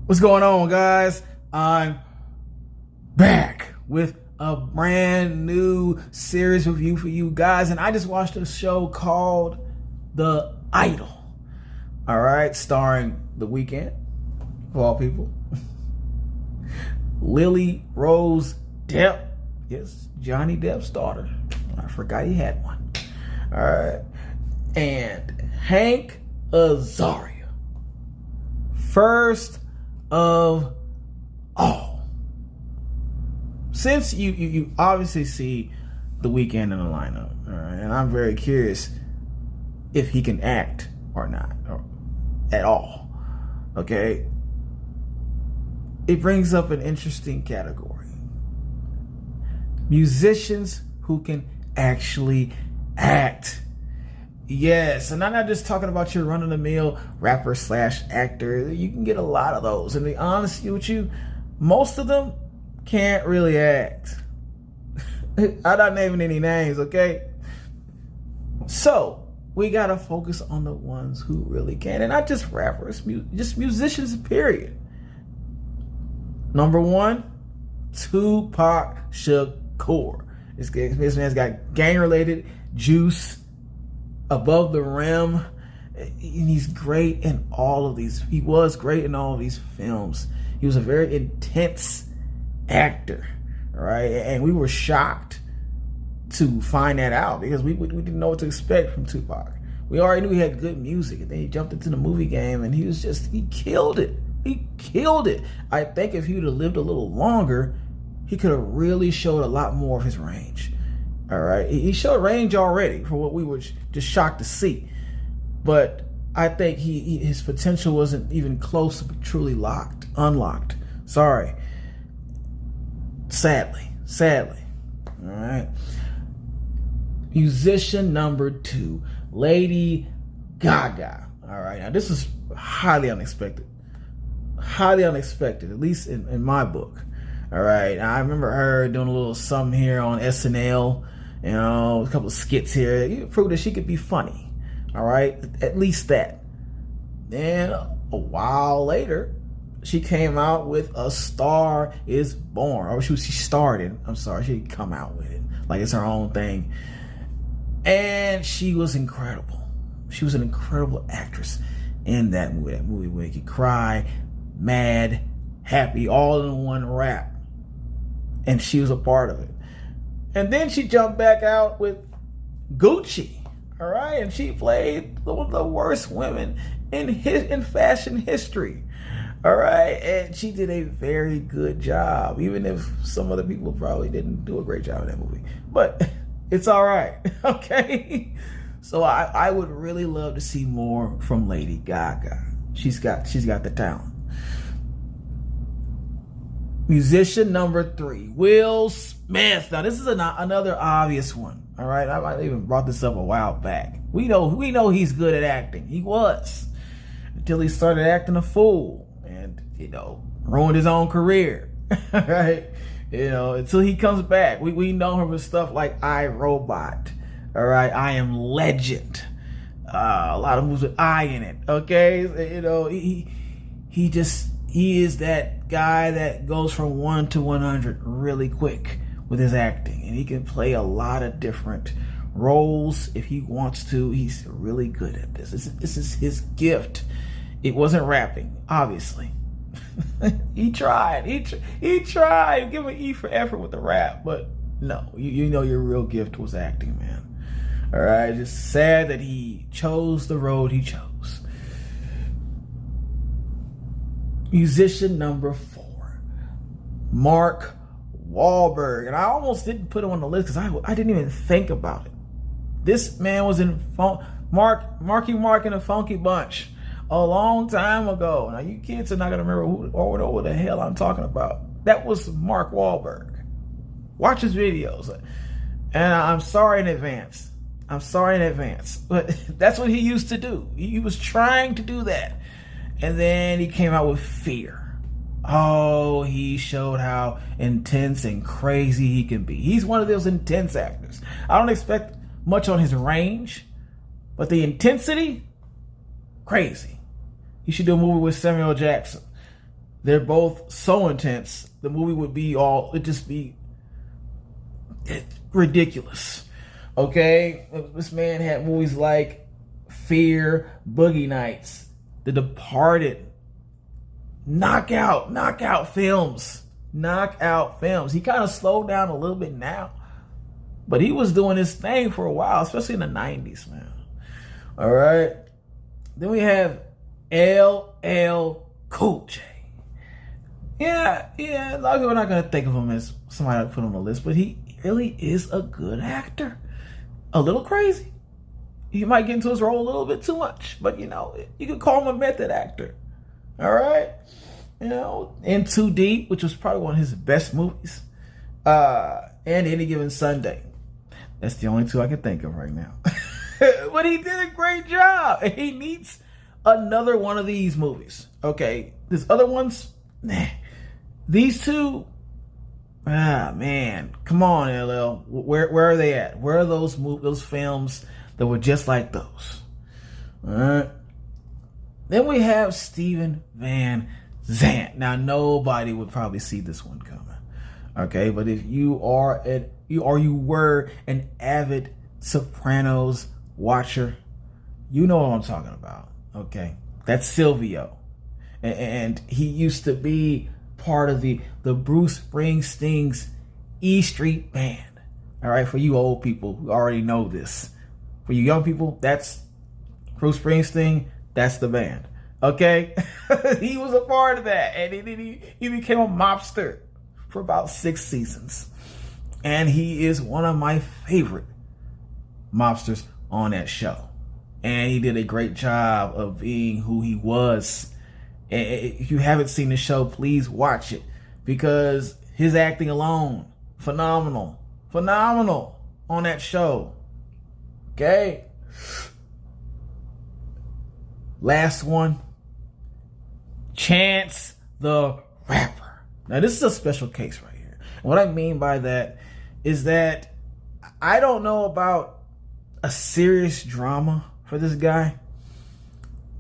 What's going on, guys? I'm back with a brand new series review for you guys, and I just watched a show called The Idol. All right, starring The WEEKEN, of all people, Lily Rose Depp, yes, Johnny Depp's daughter. I forgot he had one. All right, and Hank Azaria. First of all, since you obviously see The WEEKEN in the lineup, all right, and I'm very curious if he can act or not, or at all. Okay, it brings up an interesting category: musicians who can actually act. Yes, and I'm not just talking about your run-of-the-mill rapper / actor. You can get a lot of those. And to be honest with you, most of them can't really act. I'm not naming any names, okay? So we gotta focus on the ones who really can, and not just rappers, just musicians, period. Number one, Tupac Shakur. This man's got gang-related juice above the rim, and he's great in all of these. He was great in all of these films. He was a very intense actor, all right? And we were shocked to find that out because we didn't know what to expect from Tupac. We already knew he had good music, and then he jumped into the movie game, and he killed it. He killed it. I think if he would have lived a little longer, he could have really showed a lot more of his range. All right, he showed range already for what we were just shocked to see, but I think his potential wasn't even close to truly unlocked. Sorry, sadly. All right, musician number two, Lady Gaga. All right, now this is highly unexpected, at least in my book. All right, I remember her doing a little something here on SNL. You know, a couple of skits here. You proved that she could be funny. All right, at least that. Then a while later, she came out with A Star Is Born. Or she starred in. I'm sorry, she didn't come out with it like it's her own thing. And she was incredible. She was an incredible actress in that movie. That movie where you could cry, mad, happy, all in one rap. And she was a part of it. And then she jumped back out with Gucci, all right? And she played one of the worst women in fashion history, all right? And she did a very good job, even if some other people probably didn't do a great job in that movie. But it's all right, okay? So I would really love to see more from Lady Gaga. She's got the talent. Musician number three, Will Smith. Now this is another obvious one. All right, I might even brought this up a while back. We know he's good at acting. He was until he started acting a fool and ruined his own career. All right, until he comes back. We know him for stuff like I, Robot. All right, I Am Legend. A lot of movies with I in it. Okay, he is that guy that goes from 1 to 100 really quick with his acting, and he can play a lot of different roles if he wants to. He's really good at this. This is his gift. It wasn't rapping, obviously. He tried. He tried. Give an E for effort with the rap, but no, you know your real gift was acting, man. All right, just sad that he chose the road he chose. Musician number four, Mark Wahlberg. And I almost didn't put him on the list because I didn't even think about it. This man was in Marky Mark and the Funky Bunch a long time ago. Now, you kids are not going to remember who or the hell I'm talking about. That was Mark Wahlberg. Watch his videos. And I'm sorry in advance. But that's what he used to do. He was trying to do that. And then he came out with Fear. Oh, he showed how intense and crazy he can be. He's one of those intense actors. I don't expect much on his range, but the intensity, crazy. He should do a movie with Samuel Jackson. they're both so intense. The movie would be it'd just be ridiculous. Okay, this man had movies like Fear, Boogie Nights, The Departed, knockout films. He kind of slowed down a little bit now, but he was doing his thing for a while, especially in the 90s, man. All right. Then we have LL Cool J. Yeah, a lot of people are not going to think of him as somebody to put on the list, but he really is a good actor. A little crazy. He might get into his role a little bit too much, but you could call him a method actor. All right. In Too Deep, which was probably one of his best movies, and Any Given Sunday. That's the only two I can think of right now. But he did a great job. And he needs another one of these movies. Okay, there's other ones. These two, man, come on, LL. Where are they at? Where are those films that were just like those? All right. Then we have Steven Van Zandt. Now, nobody would probably see this one coming. Okay, but if you were an avid Sopranos watcher, you know what I'm talking about. Okay, that's Silvio, and he used to be part of the Bruce Springsteen's E Street Band. All right, for you old people who already know this. For you young people, that's Bruce Springsteen. That's the band. Okay, he was a part of that, and he became a mobster for about 6 seasons, and he is one of my favorite mobsters on that show. And he did a great job of being who he was. And if you haven't seen the show, please watch it, because his acting alone, phenomenal on that show. Okay. Last one, Chance the Rapper. Now, this is a special case right here. And what I mean by that is that I don't know about a serious drama for this guy,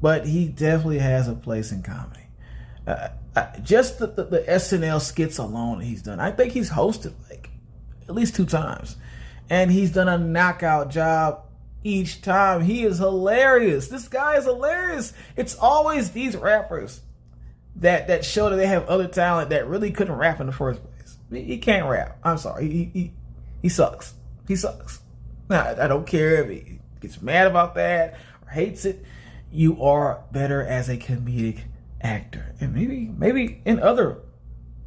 but he definitely has a place in comedy. Just the SNL skits alone that he's done. I think he's hosted like at least 2 times, and he's done a knockout job each time. He is hilarious. This guy is hilarious. It's always these rappers that show that they have other talent that really couldn't rap in the first place. He can't rap. I'm sorry. He sucks. He sucks. Now, I don't care if he gets mad about that or hates it. You are better as a comedic actor, and maybe in other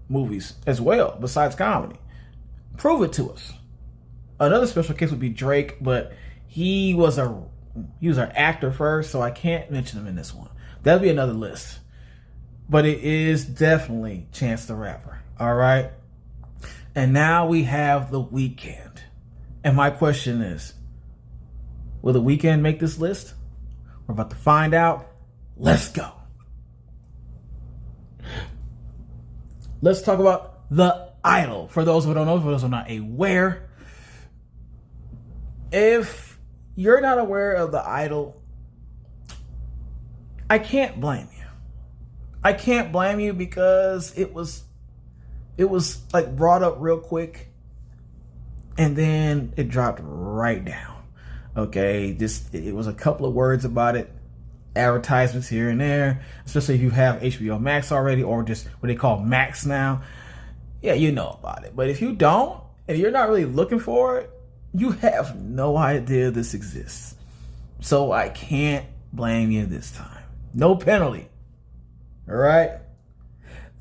movies as well besides comedy. Prove it to us. Another special case would be Drake, but he was an actor first, so I can't mention him in this one. That'll be another list. But it is definitely Chance the Rapper. All right. And now we have The WEEKEN. And my question is, will The WEEKEN make this list? We're about to find out. Let's go. Let's talk about The Idol. For those who don't know, for those who are not aware, if you're not aware of The Idol, I can't blame you. I can't blame you, because it was like brought up real quick and then it dropped right down. Okay, it was a couple of words about it, advertisements here and there, especially if you have HBO Max already, or just what they call Max now. Yeah, you know about it. But if you don't, and you're not really looking for it, you have no idea this exists. So I can't blame you this time. No penalty. All right.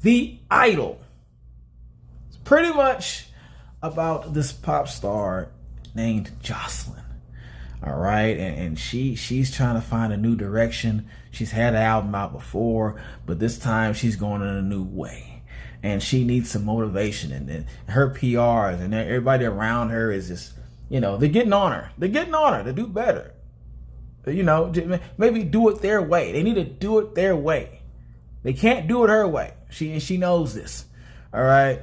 The Idol. It's pretty much about this pop star named Jocelyn. All right. And she's trying to find a new direction. She's had an album out before, but this time she's going in a new way. And she needs some motivation. And then her PRs and everybody around her is just, they're getting on her. They're getting on her to do better. Maybe do it their way. They need to do it their way. They can't do it her way. She knows this. All right.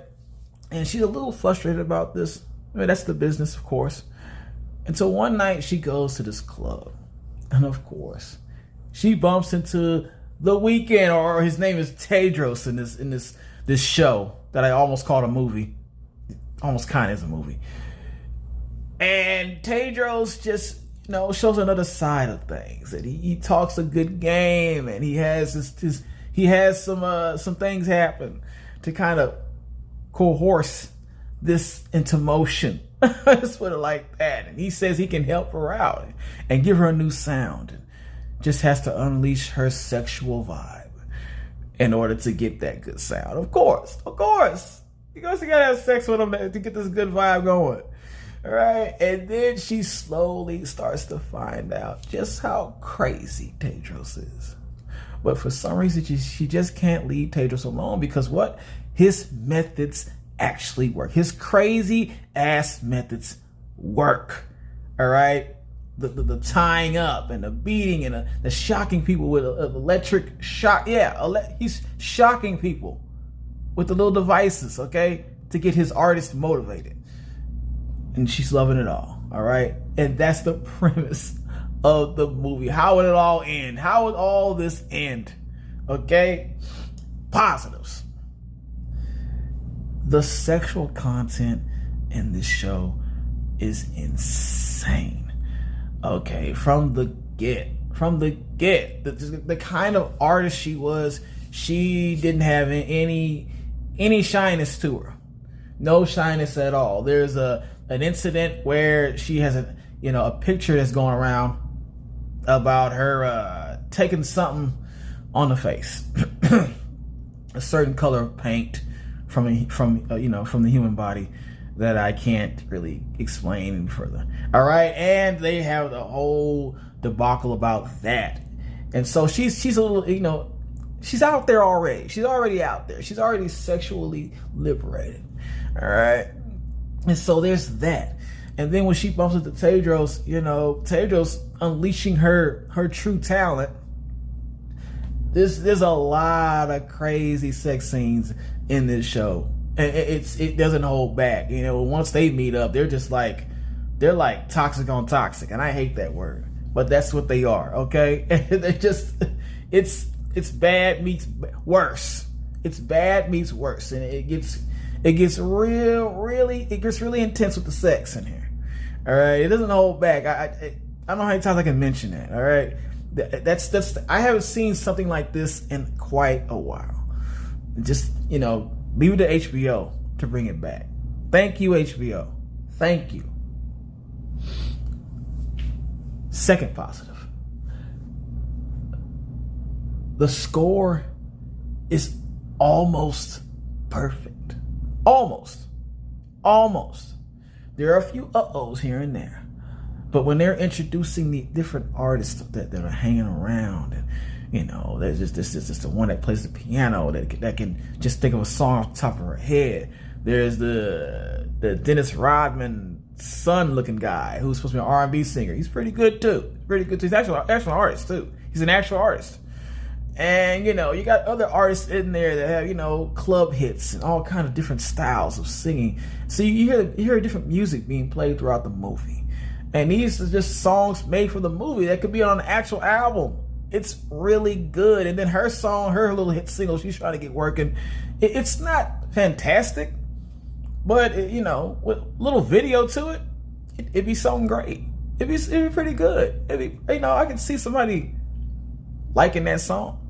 And she's a little frustrated about this. That's the business, of course. And so one night she goes to this club. And of course, she bumps into The WEEKEN, or his name is Tedros in this show that I almost called a movie. Almost kind of is a movie. And Tedros just, shows another side of things. And he talks a good game, and he has some things happen to kind of coerce this into motion. Let's put it like that. And he says he can help her out and give her a new sound. And just has to unleash her sexual vibe in order to get that good sound. Of course. You gotta have sex with him to get this good vibe going. All right. And then she slowly starts to find out just how crazy Tedros is. But for some reason, she just can't leave Tedros alone, because what? His methods actually work. His crazy ass methods work. All right. The tying up and the beating and the shocking people with electric shock. Yeah, he's shocking people with the little devices, okay, to get his artist motivated. And she's loving it all right? And that's the premise of the movie. How would it all end? How would all this end? Okay? Positives. The sexual content in this show is insane. Okay, from the get, the kind of artist she was, she didn't have any shyness to her. No shyness at all. There's an incident where she has a picture that's going around about her taking something on the face, a certain color of paint from the human body that I can't really explain any further. All right, and they have the whole debacle about that, and so she's a little, she's out there already. She's already out there. She's already sexually liberated. All right, and so there's that. And then when she bumps into Tedros, Tedros unleashing her true talent. There's a lot of crazy sex scenes in this show. And it doesn't hold back. Once they meet up, they're like toxic on toxic, and I hate that word, but that's what they are. Okay, they're just it's bad meets worse. It's bad meets worse, and it gets really intense with the sex in here. All right, it doesn't hold back. I don't know how many times I can mention that. All right, that's I haven't seen something like this in quite a while. Just leave it to HBO to bring it back. Thank you, HBO. Thank you. Second positive. The score is almost perfect. Almost. There are a few uh-ohs here and there. But when they're introducing the different artists that are hanging around, and there's just the one that plays the piano that can just think of a song off the top of her head. There's the Dennis Rodman son looking guy who's supposed to be an R&B singer. He's pretty good too. He's actually an artist too. He's an actual artist. And you got other artists in there that have club hits and all kind of different styles of singing. So you hear different music being played throughout the movie. And these are just songs made for the movie that could be on an actual album. It's really good. And then her song, her little hit single she's trying to get working, it's not fantastic, but with a little video to it, it'd be something great. It'd be pretty good. I can see somebody liking that song.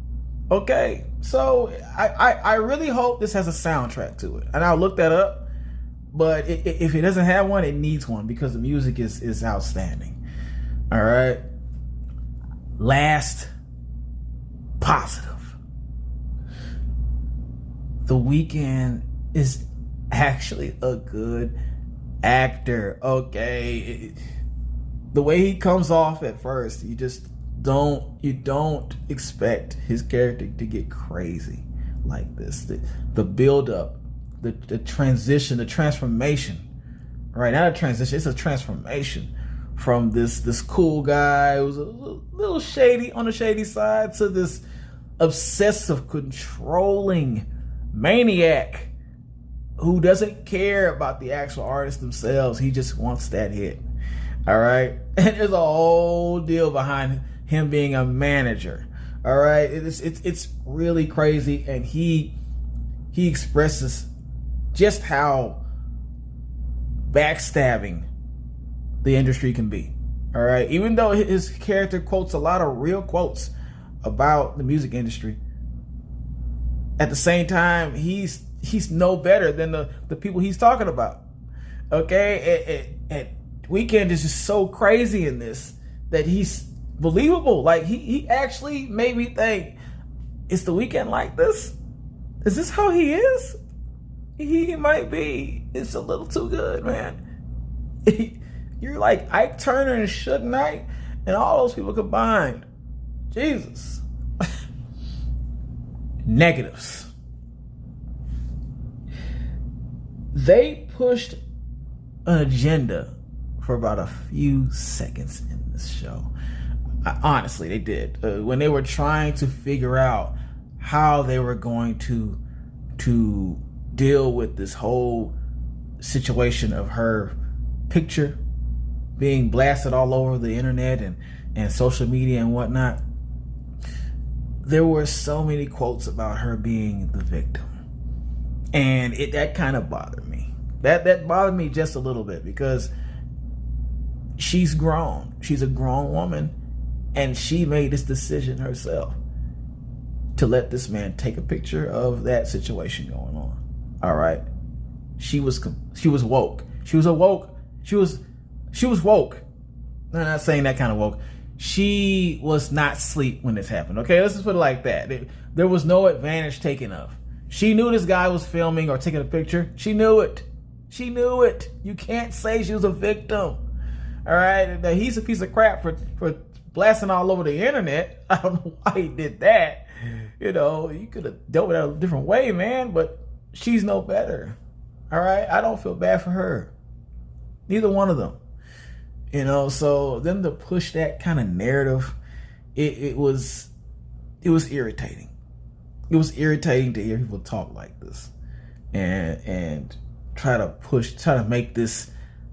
Okay, so I really hope this has a soundtrack to it, and I'll look that up. But if it doesn't have one, it needs one, because the music is outstanding. All right. Last positive. The WEEKEN is actually a good actor. Okay. The way he comes off at first, you don't expect his character to get crazy like this. The build up, the transition, the transformation. Right, not a transition, it's a transformation from this cool guy who's a little shady, on the shady side, to this obsessive, controlling maniac who doesn't care about the actual artists themselves. He just wants that hit. All right, and there's a whole deal behind him being a manager. All right, it's really crazy, and he expresses just how backstabbing the industry can be. All right, even though his character quotes a lot of real quotes about the music industry, at the same time he's no better than the people he's talking about. Okay, and WEEKEN is just so crazy in this that he's believable. Like he actually made me think, is the WEEKEN like this? Is this how he is? He might be. It's a little too good, man. You're like Ike Turner and Suge Knight and all those people combined. Jesus. Negatives. They pushed an agenda for about a few seconds in this show. Honestly, they did. When they were trying to figure out how they were going to deal with this whole situation of her picture being blasted all over the internet and social media and whatnot, there were so many quotes about her being the victim. And that kind of bothered me. That bothered me just a little bit, because she's grown. She's a grown woman, and she made this decision herself to let this man take a picture of that situation going on. All right. She was woke. She was awoke. She was woke. I'm not saying that kind of woke. She was not asleep when this happened. Okay, let's just put it like that. There was no advantage taken of. She knew this guy was filming or taking a picture. She knew it. She knew it. You can't say she was a victim. All right, now, he's a piece of crap for blasting all over the internet. I don't know why he did that. You know, you could have dealt with that a different way, man, but she's no better. All right, I don't feel bad for her. Neither one of them. You know, so them to push that kind of narrative, it was irritating. It was irritating to hear people talk like this and try to make this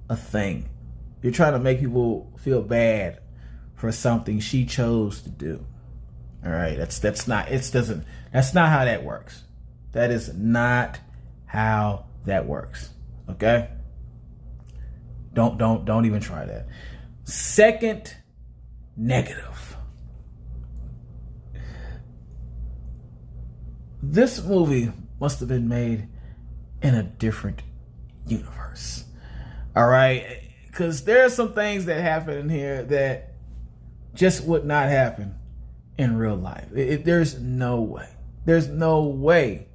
a thing. You're trying to make people feel bad for something she chose to do. All right, that's not how that works. That is not how that works. Okay? Don't even try that. Second negative. This movie must have been made in a different universe. All right? Because there are some things that happen in here that just would not happen in real life. There's no way. There's no way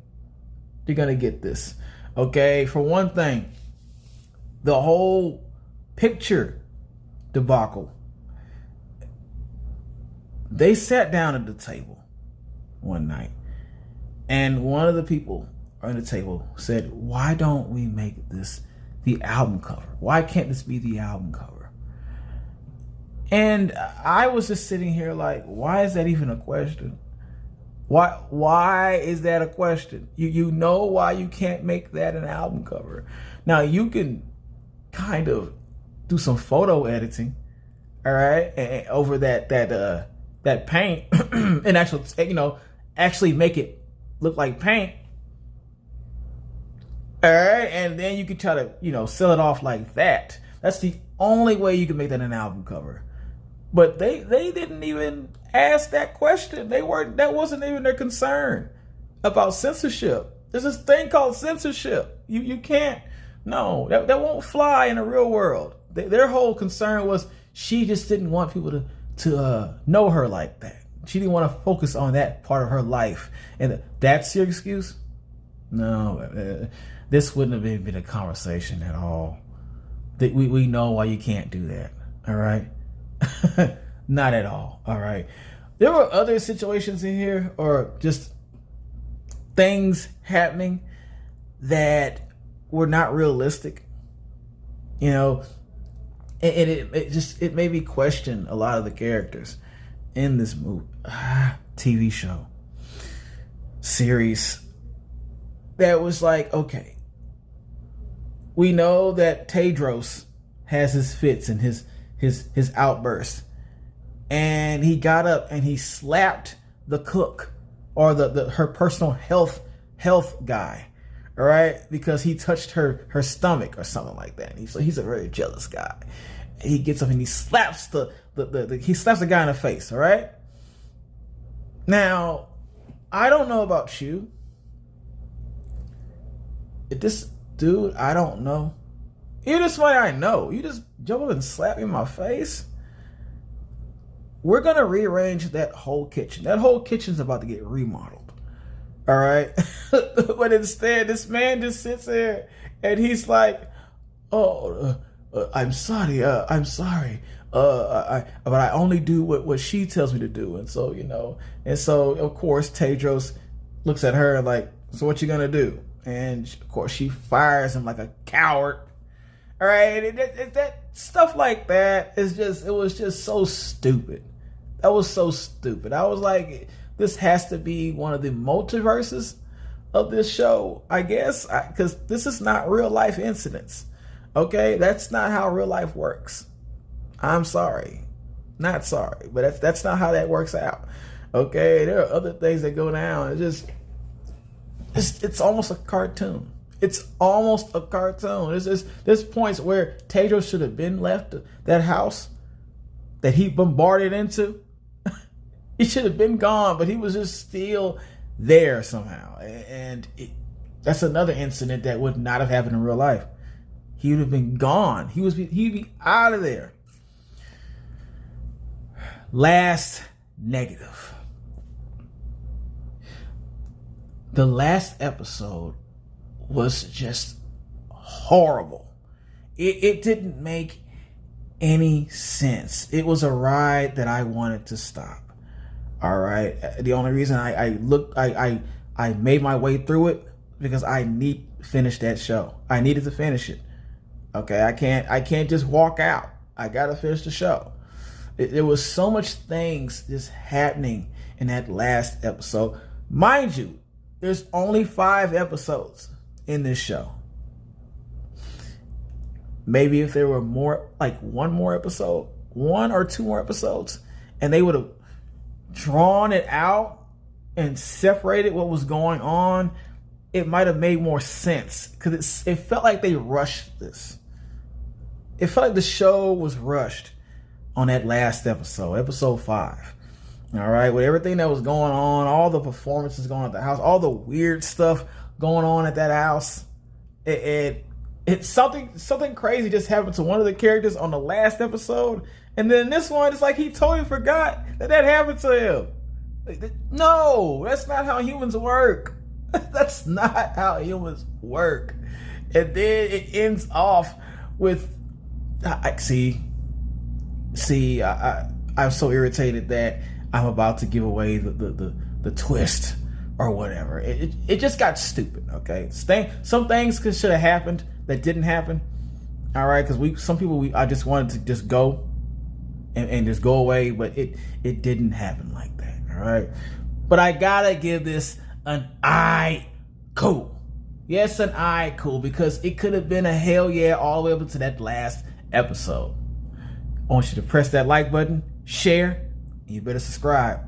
you're going to get this. Okay? For one thing, the whole picture debacle. They sat down at the table one night, and one of the people on the table said, "Why don't we make this the album cover? Why can't this be the album cover?" And I was just sitting here like, why is that even a question? Why is that a question? You know why you can't make that an album cover. Now you can kind of do some photo editing, all right, and over that paint, and actually make it look like paint, all right, and then you can try to sell it off like that. That's the only way you can make that an album cover. But they didn't even ask that question. That wasn't even their concern about censorship. There's this thing called censorship. You can't. No, that won't fly in the real world. Their whole concern was she just didn't want people to know her like that. She didn't want to focus on that part of her life. And that's your excuse? No, this wouldn't have been a conversation at all. We know why you can't do that. All right? Not at all. All right? There were other situations in here, or just things happening that were not realistic. And it made me question a lot of the characters in this movie, TV show, series. That was like, okay, we know that Tedros has his fits and his outbursts, and he got up and he slapped the cook or her personal health guy. All right, because he touched her stomach or something like that. He's a very jealous guy. He gets up and he slaps the guy in the face. All right. Now, I don't know about you. This dude, I don't know. You're just somebody I know. You just jump up and slap me in my face. We're gonna rearrange that whole kitchen. That whole kitchen's about to get remodeled. All right. But instead, this man just sits there and he's like, "Oh, I'm sorry. I'm sorry. But I only do what she tells me to do." And so, of course, Tedros looks at her like, "So what you gonna do?" And of course, she fires him like a coward. All right. That stuff like that it was just so stupid. That was so stupid. I was like, this has to be one of the multiverses of this show, I guess, because this is not real life incidents. Okay, that's not how real life works. I'm sorry, not sorry, but that's not how that works out. Okay, there are other things that go down. It's almost a cartoon. It's almost a cartoon. There's points where Tedros should have been left that house that he bombarded into. He should have been gone, but he was just still there somehow. And that's another incident that would not have happened in real life. He would have been gone. He'd be out of there. Last negative. The last episode was just horrible. It didn't make any sense. It was a ride that I wanted to stop. All right. The only reason I made my way through it because I need to finish that show. I needed to finish it. Okay. I can't just walk out. I got to finish the show. There was so much things just happening in that last episode. Mind you, there's only 5 episodes in this show. Maybe if there were more, like one or two more episodes, and they would have drawn it out and separated what was going on, it might have made more sense, because it felt like they rushed this. It felt like the show was rushed on that last episode 5. All right, with everything that was going on, all the performances going on at the house, all the weird stuff going on at that house, it's something crazy just happened to one of the characters on the last episode. And then this one, it's like he totally forgot that happened to him. No, that's not how humans work. That's not how humans work. And then it ends off with, I'm so irritated that I'm about to give away the twist or whatever. It just got stupid. Okay, some things should have happened that didn't happen. All right, because some people I just wanted to just go and just go away, but it didn't happen like that. All right, but I gotta give this an I cool. Yes, an I cool, because it could have been a hell yeah all the way up to that last episode. I want you to press that like button, share, and you better subscribe.